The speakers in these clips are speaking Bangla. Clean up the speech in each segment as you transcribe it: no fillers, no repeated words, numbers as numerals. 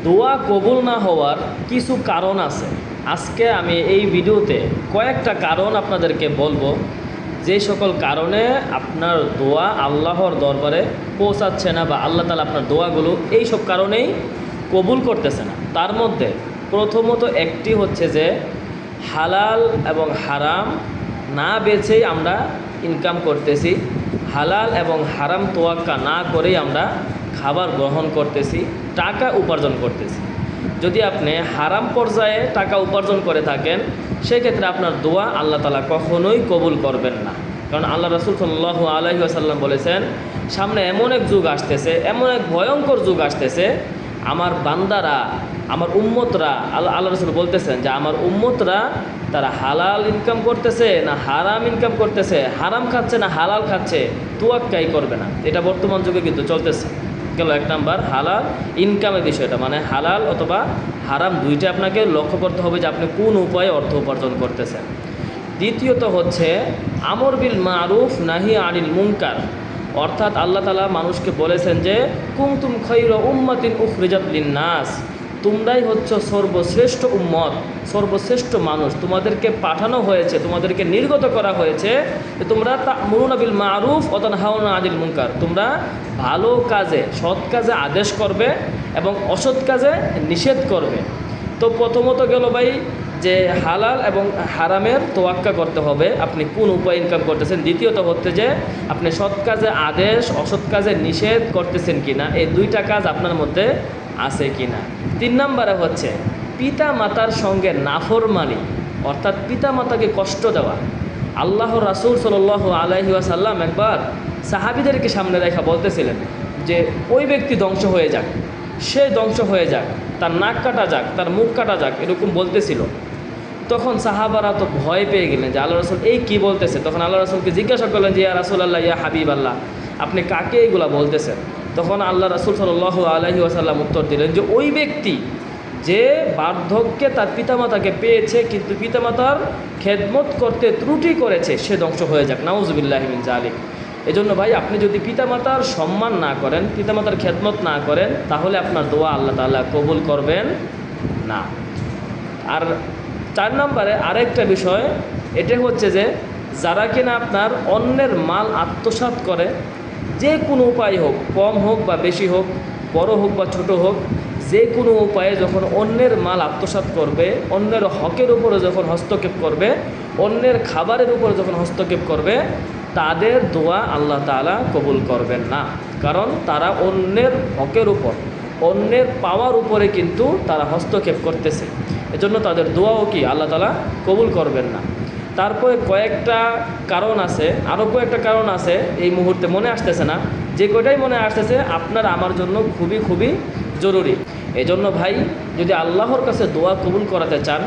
দোয়া কবুল না হওয়ার কিছু কারণ আছে। আজকে আমি এই ভিডিওতে কয়েকটা কারণ আপনাদেরকে বলবো, যে সকল কারণে আপনার দোয়া আল্লাহর দরবারে পৌঁছাচ্ছে না, বা আল্লাহ তাআলা আপনার দোয়াগুলো এই সব কারণেই কবুল করতেছে না। তার মধ্যে প্রথমত একটি হচ্ছে যে হালাল এবং হারাম না বেছেই আমরা ইনকাম করতেছি, হালাল এবং হারাম তোয়াক্কা না করেই আমরা খাবার গ্রহণ করতেছি, টাকা উপার্জন করতেছি। যদি আপনি হারাম পর্যায়ে টাকা উপার্জন করে থাকেন, সেক্ষেত্রে আপনার দোয়া আল্লাহ তাআলা কখনোই কবুল করবেন না। কারণ আল্লাহ রাসূল সাল্লাল্লাহু আলাইহি ওয়াসাল্লাম বলেছেন, সামনে এমন এক যুগ আসতেছে, এমন এক ভয়ঙ্কর যুগ আসতেছে, আমার বান্দারা, আমার উম্মতরা, আল্লাহ রাসূল বলতেছেন যে আমার উম্মতরা তারা হালাল ইনকাম করতেছে না হারাম ইনকাম করতেছে, হারাম খাচ্ছে না হালাল খাচ্ছে, তোয়াক্কাই করবে না। এটা বর্তমান যুগে কিন্তু চলতেছে। গেল এক নাম্বার হালাল ইনকামের বিষয়টা, মানে হালাল অথবা হারাম দুইটা আপনাকে লক্ষ্য করতে হবে যে আপনি কোন উপায়ে অর্থ উপার্জন করতেছেন। দ্বিতীয়ত হচ্ছে আমর বিল মারুফ নাহি আনিল মুনকার, অর্থাৎ আল্লাহ তাআলা মানুষকে বলেছেন যে কুনতুম খায়রা উম্মাতিন উখরিজাত লিন্নাস, তোমরাই হচ্ছে সর্বশ্রেষ্ঠ উম্মত, সর্বশ্রেষ্ঠ মানুষ, তোমাদেরকে পাঠানো হয়েছে, তোমাদেরকে নির্গত করা হয়েছে যে তোমরা তা'মুরুনা বিল মারুফ ওয়া তানহাউনা আনিল মুনকার, তোমরা ভালো কাজে সৎ কাজে আদেশ করবে এবং অসৎ কাজে নিষেধ করবে। তো প্রথমত গেল ভাই যে হালাল এবং হারামের তোয়াক্কা করতে হবে, আপনি কোন উপায়ে ইনকাম করতেছেন। দ্বিতীয়ত হচ্ছে যে আপনি সৎ কাজে আদেশ অসৎ কাজে নিষেধ করতেছেন কিনা, এই দুইটা কাজ আপনার মধ্যে আছে কিনা। তিন নম্বরে হচ্ছে পিতা মাতার সঙ্গে নাফরমানি, অর্থাৎ পিতা মাতাকে কষ্ট দেওয়া। আল্লাহ রাসূল সাল্লাল্লাহু আলাইহি ওয়াসাল্লাম একবার সাহাবীদেরকে সামনে রেখা বলতেছিলেন যে ওই ব্যক্তি ধ্বংস হয়ে যাক, সে ধ্বংস হয়ে যাক, তার নাক কাটা যাক, তার মুখ কাটা যাক, এরকম বলতেছিল। তখন সাহাবারা তো ভয় পেয়ে গেলেন যে আল্লাহ রাসূল এই কী বলতেছে। তখন আল্লাহ রাসূলকে জিজ্ঞাসা করলেন যে ইয়া রাসূলুল্লাহ, ইয়া হাবিব আল্লাহ, আপনি কাকে এইগুলা বলতেছেন? তখন আল্লাহ রাসূল সাল্লাল্লাহু আলাইহি ওয়াসাল্লাম উত্তর দিলেন যে ওই ব্যক্তি যে বার্ধক্যে তার পিতামাতাকে পেয়েছে কিন্তু পিতামাতার খেদমত করতে ত্রুটি করেছে, সে ধ্বংস হয়ে যাক, নাউযুবিল্লাহি মিন যালিক। এজন্য ভাই আপনি যদি পিতামাতার সম্মান না করেন, পিতামাতার খেদমত না করেন, তাহলে আপনার দোয়া আল্লাহ তাআলা কবুল করবেন না। আর 4 নম্বরে আরেকটা বিষয়, এটা হচ্ছে যে যারা কিনা আপনার অন্যের মাল আত্মসাৎ করে, যে কোনো উপায় হোক, কম হোক বা বেশি হোক, বড় হোক বা ছোট হোক, যে কোনো উপায়ে যখন অন্যের মাল আত্মসাৎ করবে, অন্যের হকের উপরে যখন হস্তক্ষেপ করবে, অন্যের খাবারের উপরে যখন হস্তক্ষেপ করবে, তাদের দোয়া আল্লাহ তাআলা কবুল করবেন না। কারণ তারা অন্যের হকের উপর, অন্যের পাওয়ার উপরে কিন্তু তারা হস্তক্ষেপ করতেছে, এজন্য তাদের দোয়াও কি আল্লাহ তাআলা কবুল করবেন না। তারপরে কয়েকটা কারণ আছে, আরও কয়েকটা কারণ আছে, এই মুহূর্তে মনে আসতেছে না, যে কয়টাই মনে আসতেছে আপনার আমার জন্য খুবই খুবই জরুরি। এজন্য ভাই যদি আল্লাহর কাছে দোয়া কবুল করাতে চান,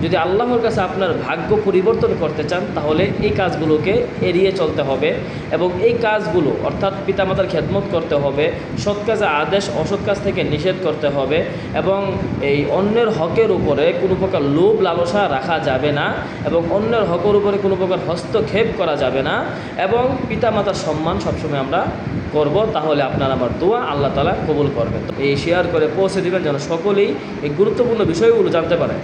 যদি আল্লাহর কাছে আপনার ভাগ্য পরিবর্তন করতে চান, তাহলে এই কাজগুলোকে এড়িয়ে চলতে হবে। এবং এই কাজগুলো অর্থাৎ পিতামাতার খেদমত করতে হবে, সৎ কাজে আদেশ অসৎ কাজ থেকে নিষেধ করতে হবে, এবং এই অন্যের হকের উপরে কোনো প্রকার লোভ লালসা রাখা যাবে না, এবং অন্যের হকের উপরে কোনো প্রকার হস্তক্ষেপ করা যাবে না, এবং পিতামাতার সম্মান সবসময় আমরা করব। তাহলে আপনার আমার দোয়া আল্লাহ তাআলা কবুল করবেন। এই শেয়ার করে পৌঁছে দিবেন যেন সকলেই এই গুরুত্বপূর্ণ বিষয়গুলো জানতে পারে।